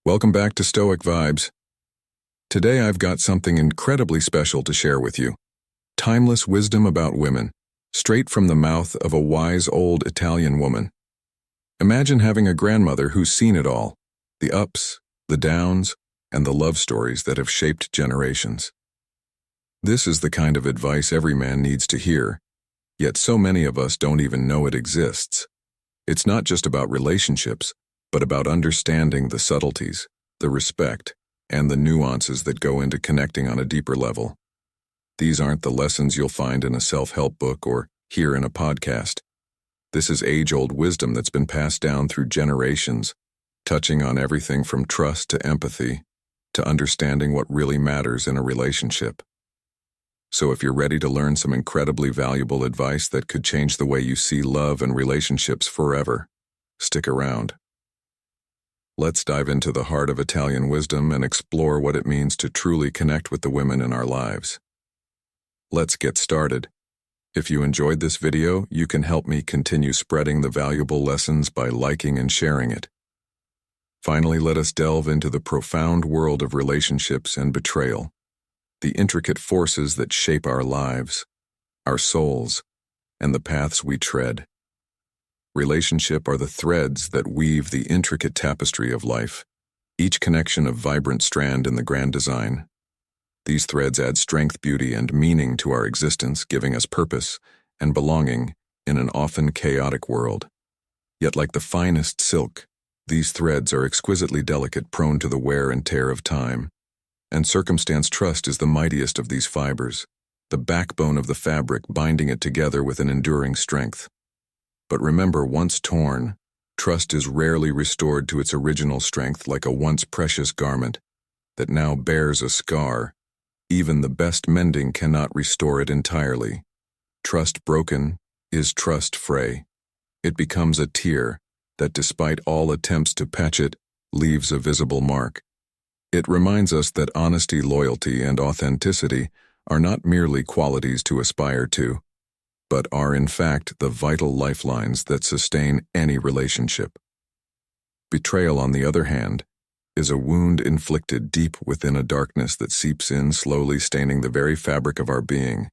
Welcome back to Stoic Vibes. Today I've got something incredibly special to share with you. Timeless wisdom about women, straight from the mouth of a wise old Italian woman. Imagine having a grandmother who's seen it all, the ups, the downs, and the love stories that have shaped generations. This is the kind of advice every man needs to hear, yet so many of us don't even know it exists. It's not just about relationships, but about understanding the subtleties, the respect, and the nuances that go into connecting on a deeper level. These aren't the lessons you'll find in a self-help book or hear in a podcast. This is age-old wisdom that's been passed down through generations, touching on everything from trust to empathy, to understanding what really matters in a relationship. So if you're ready to learn some incredibly valuable advice that could change the way you see love and relationships forever, stick around. Let's dive into the heart of Italian wisdom and explore what it means to truly connect with the women in our lives. Let's get started. If you enjoyed this video, you can help me continue spreading the valuable lessons by liking and sharing it. Finally, let us delve into the profound world of relationships and betrayal, the intricate forces that shape our lives, our souls, and the paths we tread. Relationships are the threads that weave the intricate tapestry of life, each connection a vibrant strand in the grand design. These threads add strength, beauty, and meaning to our existence, giving us purpose and belonging in an often chaotic world. Yet like the finest silk, these threads are exquisitely delicate, prone to the wear and tear of time. And circumstance trust is the mightiest of these fibers, the backbone of the fabric binding it together with an enduring strength. But remember, once torn, trust is rarely restored to its original strength like a once precious garment that now bears a scar. Even the best mending cannot restore it entirely. Trust broken is trust fray. It becomes a tear that, despite all attempts to patch it, leaves a visible mark. It reminds us that honesty, loyalty, and authenticity are not merely qualities to aspire to, but are in fact the vital lifelines that sustain any relationship. Betrayal, on the other hand, is a wound inflicted deep within a darkness that seeps in, slowly staining the very fabric of our being.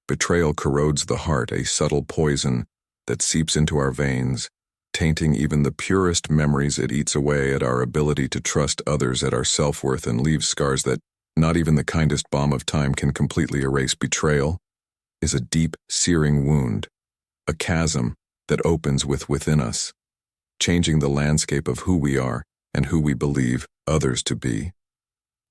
Betrayal corrodes the heart, a subtle poison that seeps into our veins, tainting even the purest memories. It eats away at our ability to trust others, at our self-worth, and leaves scars that not even the kindest balm of time can completely erase. Betrayal is a deep, searing wound, a chasm that opens within us, changing the landscape of who we are and who we believe others to be.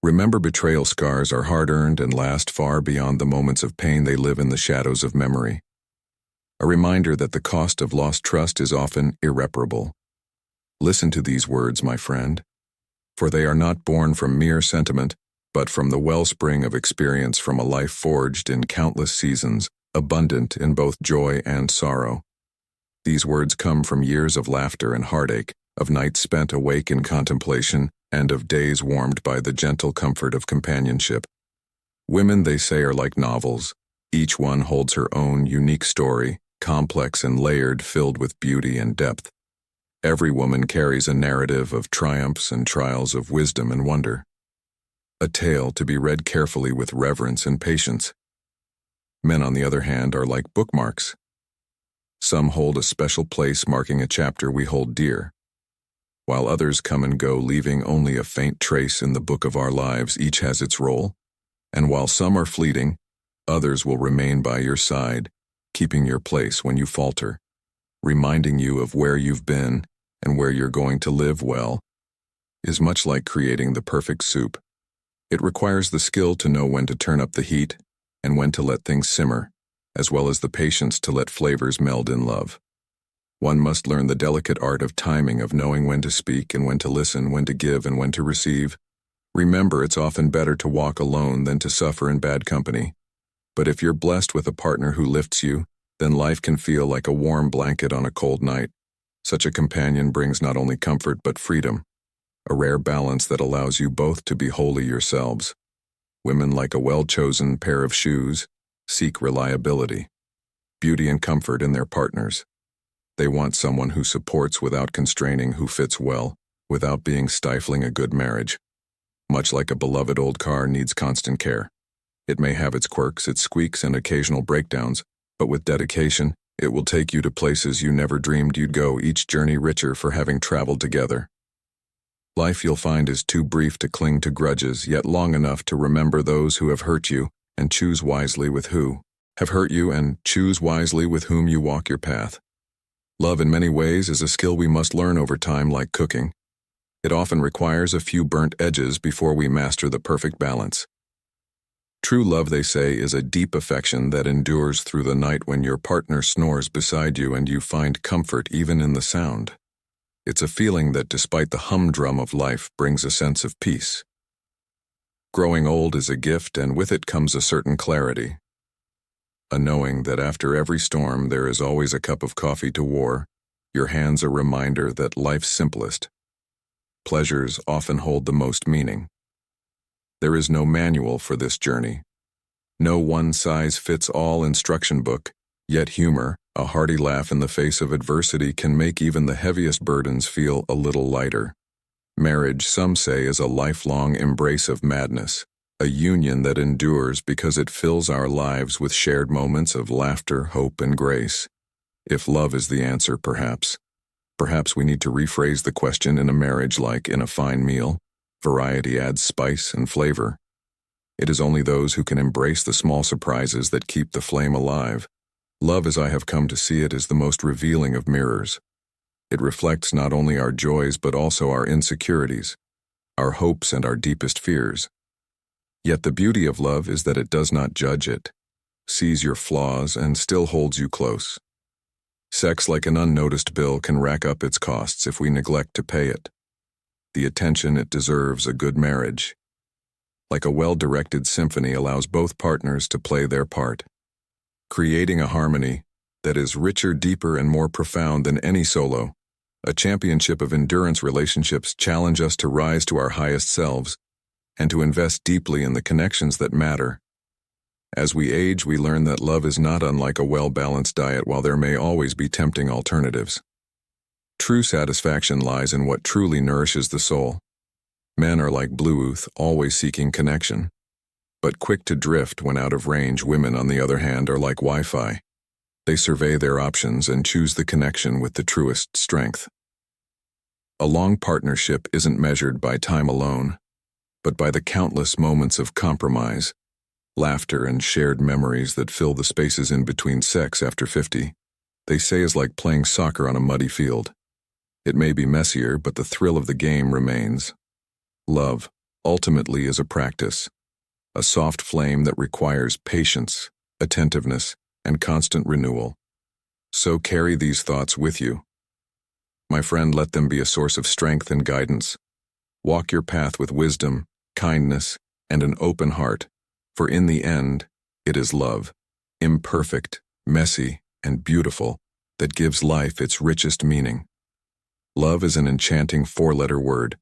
Remember, betrayal scars are hard-earned and last far beyond the moments of pain. They live in the shadows of memory. A reminder that the cost of lost trust is often irreparable. Listen to these words, my friend, for they are not born from mere sentiment, but from the wellspring of experience, from a life forged in countless seasons, abundant in both joy and sorrow. These words come from years of laughter and heartache, of nights spent awake in contemplation, and of days warmed by the gentle comfort of companionship. Women, they say, are like novels. Each one holds her own unique story, complex and layered, filled with beauty and depth. Every woman carries a narrative of triumphs and trials, of wisdom and wonder. A tale to be read carefully with reverence and patience. Men, on the other hand, are like bookmarks. Some hold a special place, marking a chapter we hold dear, while others come and go, leaving only a faint trace in the book of our lives. Each has its role, and while some are fleeting, others will remain by your side, keeping your place when you falter, reminding you of where you've been and where you're going to live. Well, is much like creating the perfect soup. It requires the skill to know when to turn up the heat and when to let things simmer, as well as the patience to let flavors meld in love. One must learn the delicate art of timing, of knowing when to speak and when to listen, when to give and when to receive. Remember, it's often better to walk alone than to suffer in bad company. But if you're blessed with a partner who lifts you, then life can feel like a warm blanket on a cold night. Such a companion brings not only comfort but freedom, a rare balance that allows you both to be wholly yourselves. Women, like a well-chosen pair of shoes, seek reliability, beauty, and comfort in their partners. They want someone who supports without constraining, who fits well without being stifling a good marriage. Much like a beloved old car needs constant care. It may have its quirks, its squeaks, and occasional breakdowns, but with dedication, it will take you to places you never dreamed you'd go, each journey richer for having traveled together. Life, you'll find, is too brief to cling to grudges, yet long enough to remember those who have hurt you and choose wisely with who have hurt you and choose wisely with whom you walk your path. Love in many ways is a skill we must learn over time, like cooking. It often requires a few burnt edges before we master the perfect balance. True love, they say, is a deep affection that endures through the night when your partner snores beside you and you find comfort even in the sound. It's a feeling that, despite the humdrum of life, brings a sense of peace. Growing old is a gift, and with it comes a certain clarity. A knowing that after every storm there is always a cup of coffee to war, your hands a reminder that life's simplest pleasures often hold the most meaning. There is no manual for this journey. No one-size-fits-all instruction book, yet humor, a hearty laugh in the face of adversity, can make even the heaviest burdens feel a little lighter. Marriage, some say, is a lifelong embrace of madness, a union that endures because it fills our lives with shared moments of laughter, hope, and grace. If love is the answer, perhaps we need to rephrase the question in a marriage like in a fine meal. Variety adds spice and flavor. It is only those who can embrace the small surprises that keep the flame alive. Love, as I have come to see it, is the most revealing of mirrors. It reflects not only our joys but also our insecurities, our hopes, and our deepest fears. Yet the beauty of love is that it does not judge it, sees your flaws, and still holds you close. Sex, like an unnoticed bill, can rack up its costs if we neglect to pay it. The attention it deserves, a good marriage, like a well-directed symphony, allows both partners to play their part, creating a harmony that is richer, deeper, and more profound than any solo. A championship of endurance relationships challenge us to rise to our highest selves and to invest deeply in the connections that matter. As we age, we learn that love is not unlike a well-balanced diet, while there may always be tempting alternatives. True satisfaction lies in what truly nourishes the soul. Men are like Bluetooth, always seeking connection, but quick to drift when out of range. Women, on the other hand, are like Wi-Fi. They survey their options and choose the connection with the truest strength. A long partnership isn't measured by time alone, but by the countless moments of compromise, laughter, and shared memories that fill the spaces in between. Sex after 50, they say, is like playing soccer on a muddy field. It may be messier, but the thrill of the game remains. Love, ultimately, is a practice, a soft flame that requires patience, attentiveness, and constant renewal. So carry these thoughts with you. My friend, let them be a source of strength and guidance. Walk your path with wisdom, kindness, and an open heart, for in the end, it is love, imperfect, messy, and beautiful, that gives life its richest meaning. Love is an enchanting four-letter word,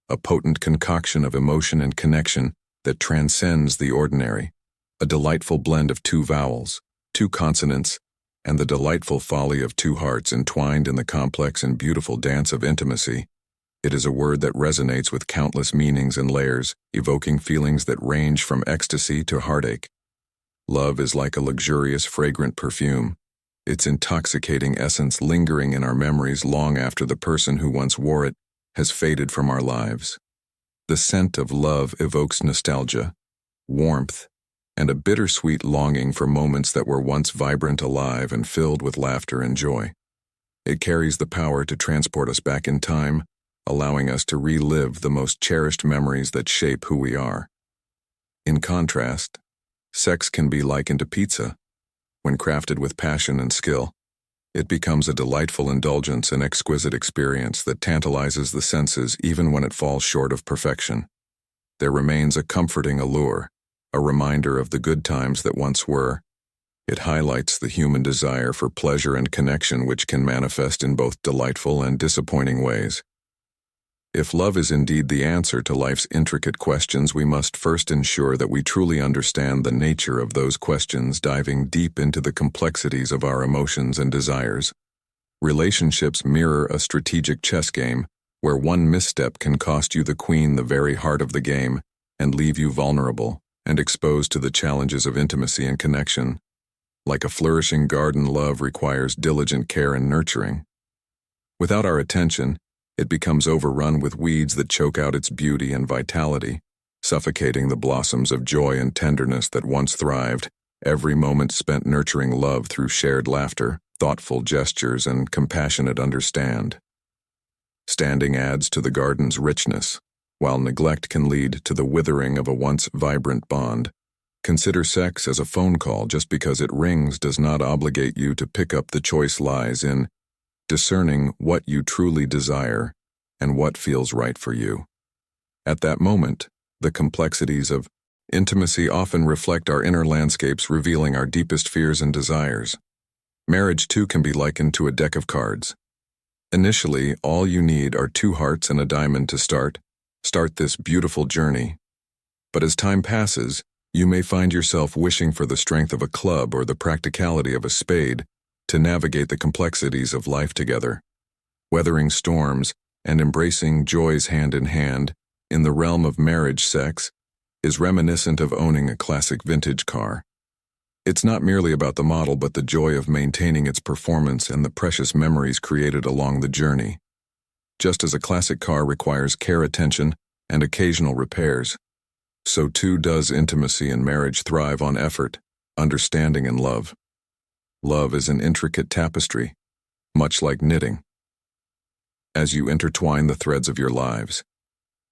a potent concoction of emotion and connection that transcends the ordinary, a delightful blend of two vowels, two consonants, and the delightful folly of two hearts entwined in the complex and beautiful dance of intimacy. It is a word that resonates with countless meanings and layers, evoking feelings that range from ecstasy to heartache. Love is like a luxurious, fragrant perfume, its intoxicating essence lingering in our memories long after the person who once wore it has faded from our lives. The scent of love evokes nostalgia, warmth, and a bittersweet longing for moments that were once vibrant, alive, and filled with laughter and joy. It carries the power to transport us back in time, allowing us to relive the most cherished memories that shape who we are. In contrast, sex can be likened to pizza. When crafted with passion and skill, it becomes a delightful indulgence, an exquisite experience that tantalizes the senses even when it falls short of perfection. There remains a comforting allure, a reminder of the good times that once were. It highlights the human desire for pleasure and connection, which can manifest in both delightful and disappointing ways. If love is indeed the answer to life's intricate questions, we must first ensure that we truly understand the nature of those questions, diving deep into the complexities of our emotions and desires. Relationships mirror a strategic chess game, where one misstep can cost you the queen, the very heart of the game, and leave you vulnerable and exposed to the challenges of intimacy and connection. Like a flourishing garden, love requires diligent care and nurturing. Without our attention, it becomes overrun with weeds that choke out its beauty and vitality, suffocating the blossoms of joy and tenderness that once thrived. Every moment spent nurturing love through shared laughter, thoughtful gestures, and compassionate understanding adds to the garden's richness, while neglect can lead to the withering of a once vibrant bond. Consider sex as a phone call. Just because it rings does not obligate you to pick up. The choice lies in discerning what you truly desire and what feels right for you. At that moment, the complexities of intimacy often reflect our inner landscapes, revealing our deepest fears and desires. Marriage, too, can be likened to a deck of cards. Initially, all you need are 2 hearts and a diamond to start this beautiful journey. But as time passes, you may find yourself wishing for the strength of a club or the practicality of a spade to navigate the complexities of life together. Weathering storms and embracing joys hand in hand in the realm of marriage, sex is reminiscent of owning a classic vintage car. It's not merely about the model, but the joy of maintaining its performance and the precious memories created along the journey. Just as a classic car requires care, attention, and occasional repairs, so too does intimacy and marriage thrive on effort, understanding, and love. Love is an intricate tapestry, much like knitting. As you intertwine the threads of your lives,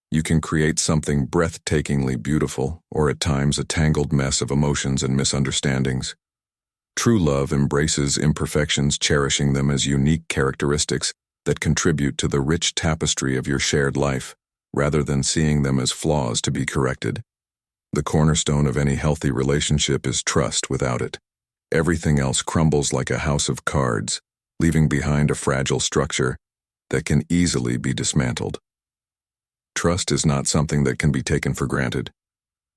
you can create something breathtakingly beautiful, or at times a tangled mess of emotions and misunderstandings. True love embraces imperfections, cherishing them as unique characteristics that contribute to the rich tapestry of your shared life, rather than seeing them as flaws to be corrected. The cornerstone of any healthy relationship is trust. Without it, everything else crumbles like a house of cards, leaving behind a fragile structure that can easily be dismantled. Trust is not something that can be taken for granted.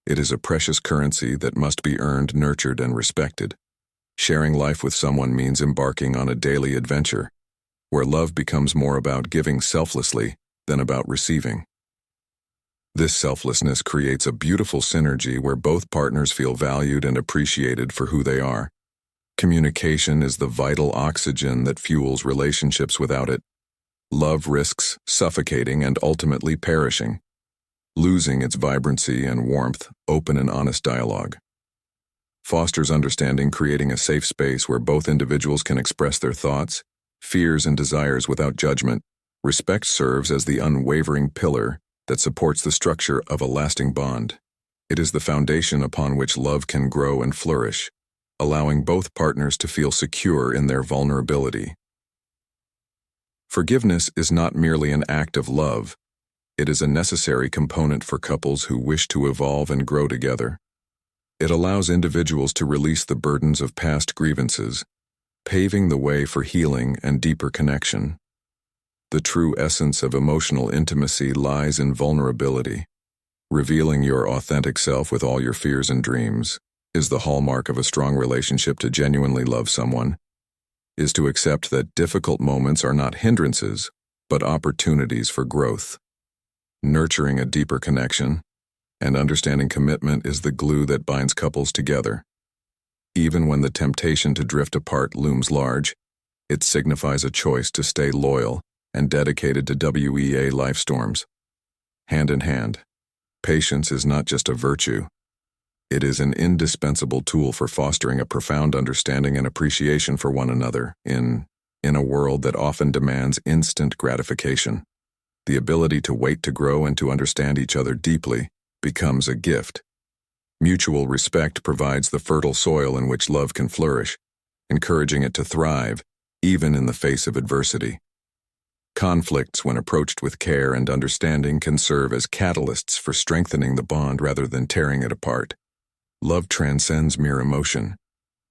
It is a precious currency that must be earned, nurtured, and respected. Sharing life with someone means embarking on a daily adventure, where love becomes more about giving selflessly than about receiving. This selflessness creates a beautiful synergy where both partners feel valued and appreciated for who they are. Communication is the vital oxygen that fuels relationships. Without it, love risks suffocating and ultimately perishing, losing its vibrancy and warmth. Open and honest dialogue fosters understanding, creating a safe space where both individuals can express their thoughts, fears, and desires without judgment. Respect serves as the unwavering pillar that supports the structure of a lasting bond. It is the foundation upon which love can grow and flourish, allowing both partners to feel secure in their vulnerability. Forgiveness is not merely an act of love. It is a necessary component for couples who wish to evolve and grow together. It allows individuals to release the burdens of past grievances, paving the way for healing and deeper connection. The true essence of emotional intimacy lies in vulnerability. Revealing your authentic self with all your fears and dreams is the hallmark of a strong relationship. To genuinely love someone is to accept that difficult moments are not hindrances, but opportunities for growth. Nurturing a deeper connection and understanding commitment is the glue that binds couples together. Even when the temptation to drift apart looms large, it signifies a choice to stay loyal and dedicated to WEA life storms. Hand in hand, patience is not just a virtue. It is an indispensable tool for fostering a profound understanding and appreciation for one another in a world that often demands instant gratification. The ability to wait, to grow, and to understand each other deeply becomes a gift. Mutual respect provides the fertile soil in which love can flourish, encouraging it to thrive even in the face of adversity. Conflicts, when approached with care and understanding, can serve as catalysts for strengthening the bond rather than tearing it apart. Love transcends mere emotion.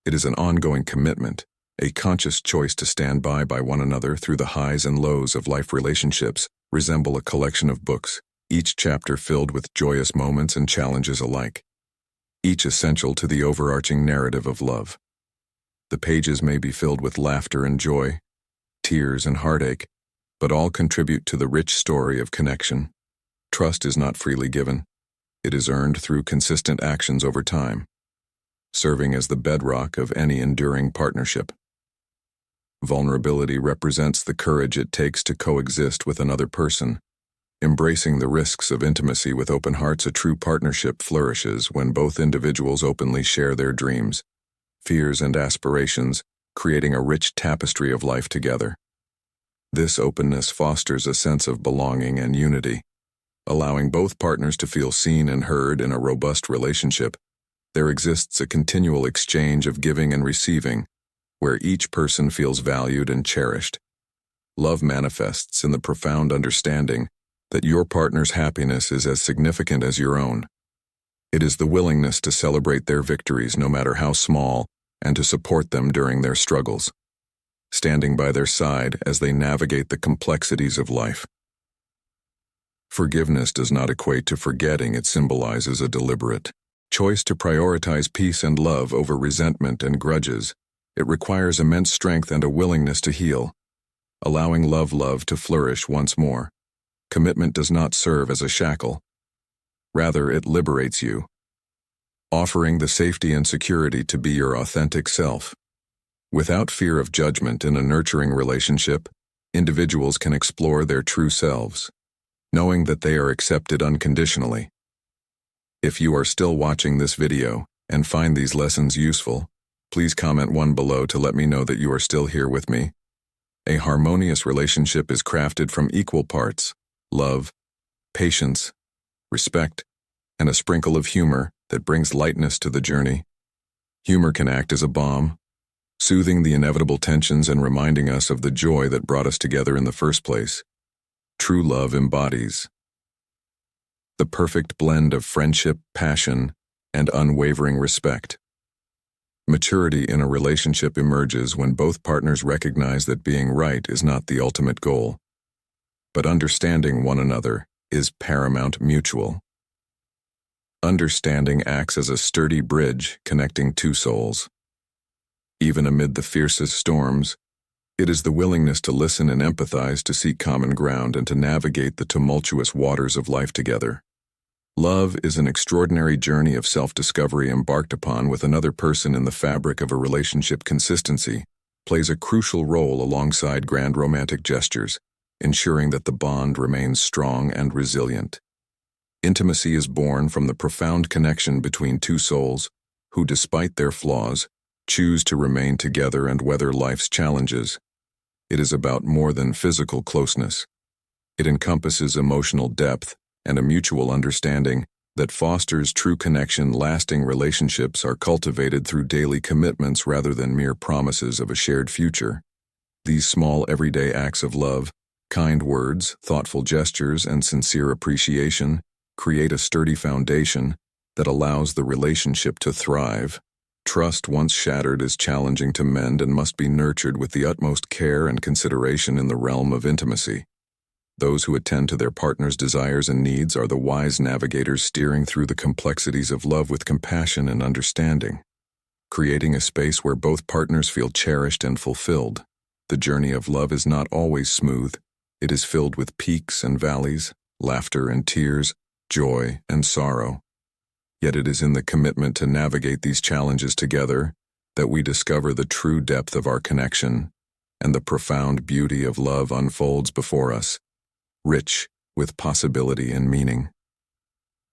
It is an ongoing commitment, a conscious choice to stand by one another through the highs and lows of life. Relationships resemble a collection of books, each chapter filled with joyous moments and challenges alike, each essential to the overarching narrative of love. The pages may be filled with laughter and joy, tears and heartache, but all contribute to the rich story of connection. Trust is not freely given. It is earned through consistent actions over time, serving as the bedrock of any enduring partnership. Vulnerability represents the courage it takes to coexist with another person. Embracing the risks of intimacy with open hearts, a true partnership flourishes when both individuals openly share their dreams, fears, and aspirations, creating a rich tapestry of life together. This openness fosters a sense of belonging and unity, allowing both partners to feel seen and heard. In a robust relationship, there exists a continual exchange of giving and receiving, where each person feels valued and cherished. Love manifests in the profound understanding that your partner's happiness is as significant as your own. It is the willingness to celebrate their victories, no matter how small, and to support them during their struggles, standing by their side as they navigate the complexities of life. Forgiveness does not equate to forgetting. It symbolizes a deliberate choice to prioritize peace and love over resentment and grudges. It requires immense strength and a willingness to heal, allowing love to flourish once more. Commitment does not serve as a shackle. Rather, it liberates you, offering the safety and security to be your authentic self. Without fear of judgment in a nurturing relationship, individuals can explore their true selves, knowing that they are accepted unconditionally. If you are still watching this video and find these lessons useful, please comment 1 below to let me know that you are still here with me. A harmonious relationship is crafted from equal parts: love, patience, respect, and a sprinkle of humor that brings lightness to the journey. Humor can act as a balm, soothing the inevitable tensions and reminding us of the joy that brought us together in the first place. True love embodies the perfect blend of friendship, passion, and unwavering respect. Maturity in a relationship emerges when both partners recognize that being right is not the ultimate goal, but understanding one another is paramount. Mutual understanding acts as a sturdy bridge connecting two souls. Even amid the fiercest storms, it is the willingness to listen and empathize, to seek common ground, and to navigate the tumultuous waters of life together. Love is an extraordinary journey of self-discovery embarked upon with another person in the fabric of a relationship. Consistency plays a crucial role alongside grand romantic gestures, ensuring that the bond remains strong and resilient. Intimacy is born from the profound connection between two souls who, despite their flaws, choose to remain together and weather life's challenges. It is about more than physical closeness. It encompasses emotional depth and a mutual understanding that fosters true connection. Lasting relationships are cultivated through daily commitments rather than mere promises of a shared future. These small everyday acts of love, kind words, thoughtful gestures, and sincere appreciation create a sturdy foundation that allows the relationship to thrive. Trust, once shattered, is challenging to mend and must be nurtured with the utmost care and consideration. In the realm of intimacy, those who attend to their partner's desires and needs are the wise navigators, steering through the complexities of love with compassion and understanding, creating a space where both partners feel cherished and fulfilled. The journey of love is not always smooth. It is filled with peaks and valleys, laughter and tears, joy and sorrow. Yet it is in the commitment to navigate these challenges together that we discover the true depth of our connection, and the profound beauty of love unfolds before us, rich with possibility and meaning.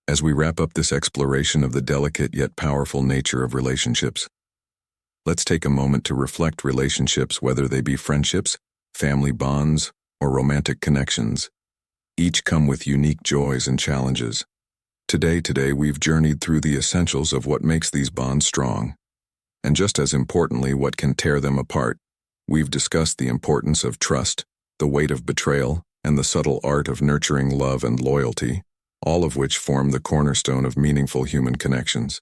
As we wrap up this exploration of the delicate yet powerful nature of relationships, let's take a moment to reflect. Relationships, whether they be friendships, family bonds, or romantic connections, each come with unique joys and challenges. Today we've journeyed through the essentials of what makes these bonds strong, and just as importantly, what can tear them apart. We've discussed the importance of trust, the weight of betrayal, and the subtle art of nurturing love and loyalty, all of which form the cornerstone of meaningful human connections.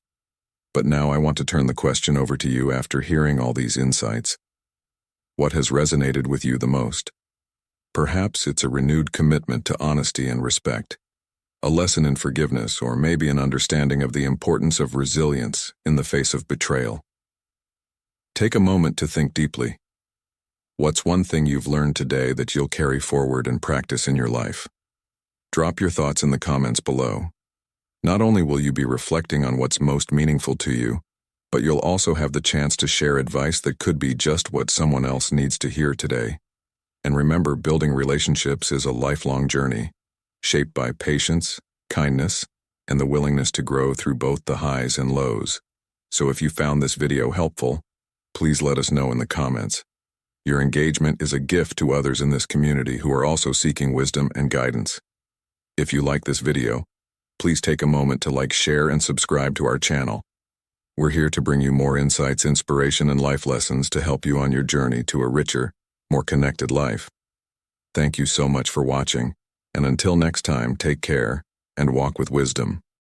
But now I want to turn the question over to you. After hearing all these insights, what has resonated with you the most? Perhaps it's a renewed commitment to honesty and respect, a lesson in forgiveness, or maybe an understanding of the importance of resilience in the face of betrayal. Take a moment to think deeply. What's one thing you've learned today that you'll carry forward and practice in your life? Drop your thoughts in the comments below. Not only will you be reflecting on what's most meaningful to you, but you'll also have the chance to share advice that could be just what someone else needs to hear today. And remember, building relationships is a lifelong journey, shaped by patience, kindness, and the willingness to grow through both the highs and lows. So if you found this video helpful, please let us know in the comments. Your engagement is a gift to others in this community who are also seeking wisdom and guidance. If you like this video, please take a moment to like, share, and subscribe to our channel. We're here to bring you more insights, inspiration, and life lessons to help you on your journey to a richer, more connected life. Thank you so much for watching, and until next time, take care and walk with wisdom.